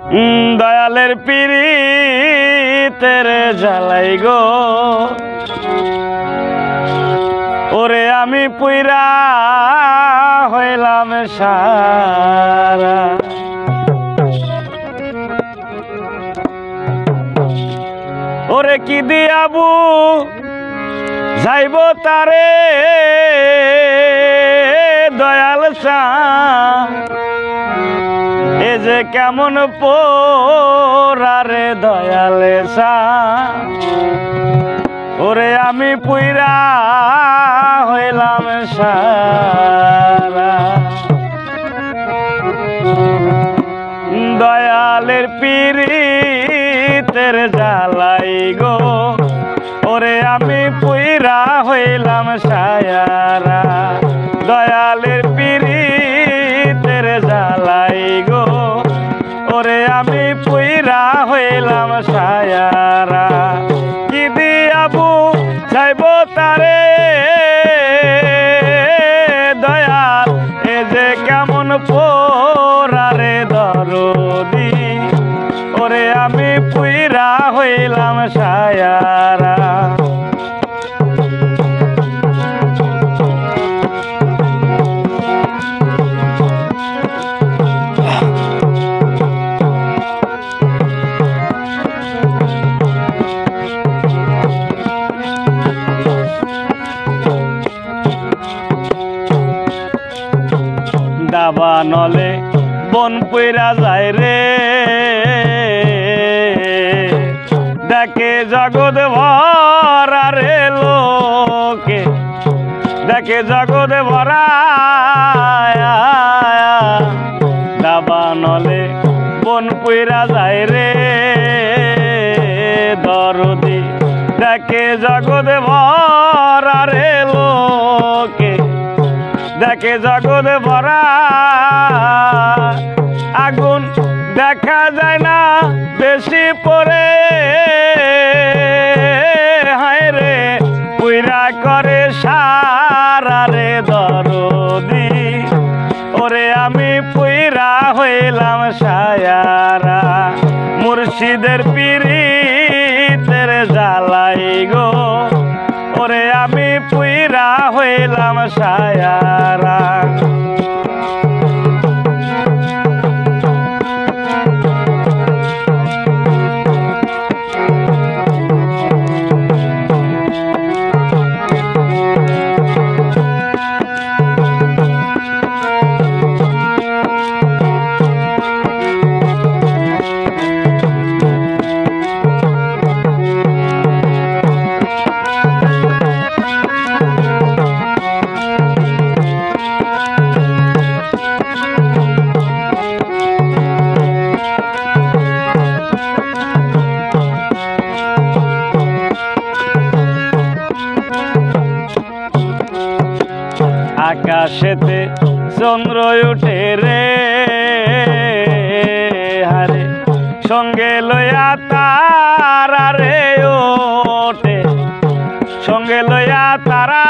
দয়ালের পীড়িতের জ্বালাই গো, ওরে আমি পুইরা হইলাম সারা। ওরে কি দিয়াবু যাইব তারে দয়াল সা, এ যে কেমন পোরারে দয়াল সা। ওরে আমি পুইরা হইলাম সারা। দয়ালের পীড়িতের জ্বালাই গো, ওরে আমি পুইরা হইলাম সায়ারা। দয়ালের পীড়িতের জ্বালাই গো, ওরে আমি পুইরা হইলাম সায়ারা। কি দিয়াবু যাইব তারে দয়াল, এ যে কেমন পোরারে দরদি, ওরে আমি পুইরা হইলাম সায়ারা। দাবা নলে বন পুইরা যায় রে, দেখে জগৎ ভরা রে লোকে, দেখে জগৎ ভরা। দাবা নলে বন পুইরা যায় রে দরদি, দেখে জগৎ ভরা রে লোকে, দেখে জগৎ ভরা। আগুন দেখা যায় না বেশি পরে, হায় রে পুইরা করে সারা রে দরদি, ওরে আমি পুইরা হইলাম সায়ারা। মুর্শিদের পীড়িতের জ্বালাই গো, ওরে আমি পুইরা হইলাম সায়ারা। আকাশেতে চন্দ্র উঠে রে হারে, সঙ্গে লইয়া তারা রে ওঠে, সঙ্গে লইয়া তারা।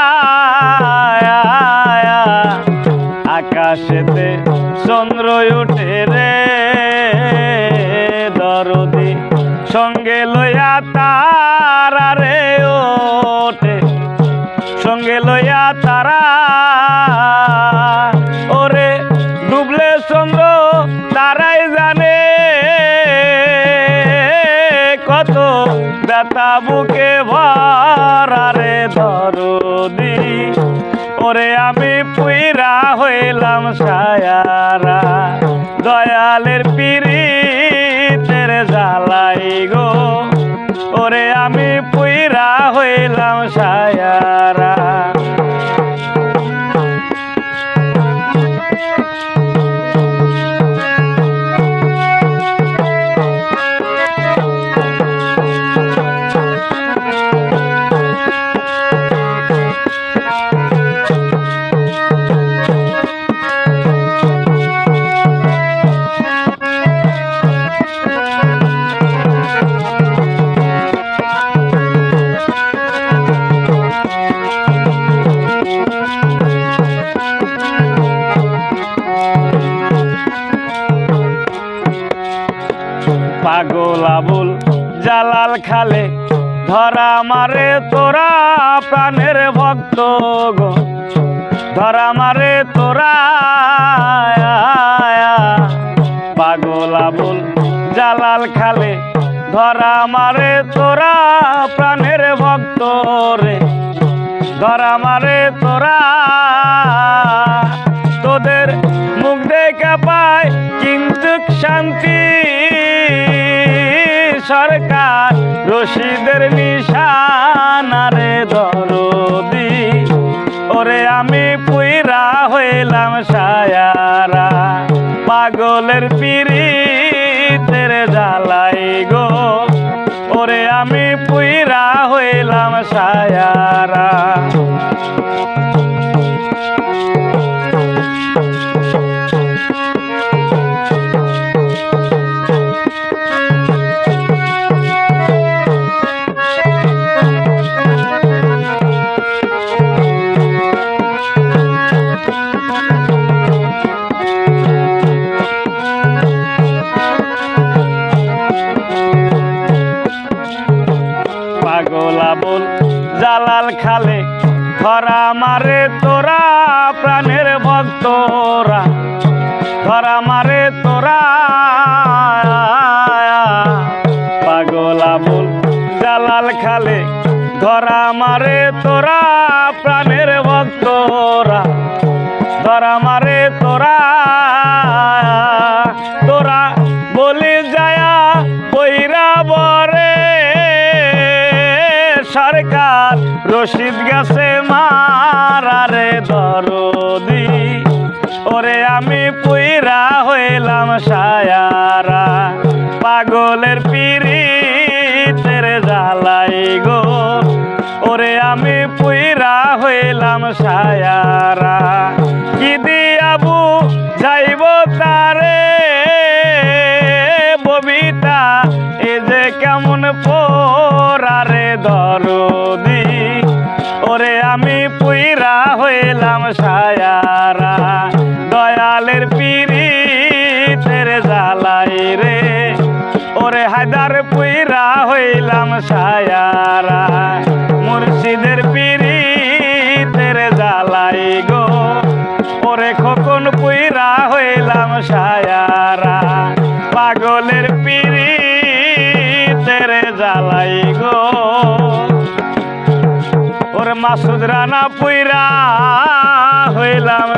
আকাশেতে চন্দ্র উঠে রে দরদি, সঙ্গে লইয়া তারা রে ওঠে, সঙ্গে লইয়া তারা। ওরে ডুবলে চন্দ্র তারাই জানে, কত ব্যথা বুকে ভরা রে দরদি, ওরে আমি পুইরা হইলাম সায়ারা। দয়ালের পীড়িতের জ্বালাই গো, ওরে আমি পুইরা হইলাম সায়ারা। পাগল আবুল জালাল খালে ধরা মারে তোরা প্রাণের ভক্ত গো ধরা মারে তোরা পাগল আবুল জালাল খালে ধরা মারে তোরা প্রাণের ভক্ত রে ধরা মারে তোরা তোদের মুখ দেখা পায় কিন্তু শান্তি সরকার রশিদের নিশানা রে দরদি ওরে আমি পুইরা হইলাম সায়ারা পাগলের পিরিতের জ্বালাই গো ওরে আমি পুইরা হইলাম সায়ারা পাগল আবুল জালাল খালে ধরা মারে তোরা প্রাণের ভক্তরা ধরা মারে তোরা পাগল আবুল জালাল খালে ধরা মারে তোরা প্রাণের ভক্তরা ধরা মারে তোরা তোরা বলি যায়া বৈরা বরে সরকার রশিদ গেছে মারারে দরদি ওরে আমি পুইরা হইলাম সায়ারা পাগলের পিরিতের জ্বালাই গো ওরে আমি পুইরা হইলাম সায়ারা কি দিয়াবু যাইব তারে ববিতা এ যে কেমন পোরারে দরদি ওরে আমি পুইরা হইলাম সায়ারা দয়ালের পিরিতের জ্বালাই রে ওরে হায়দার পুইরা হইলাম সায়ারা মুর্শিদের পিরিতের জ্বালাই গো ওরে খোকন পুইরা হইলাম সায়ারা পাগলের পিরিতের জ্বালাই গো ওরে মাসুদ রানা পুইরা হইলাম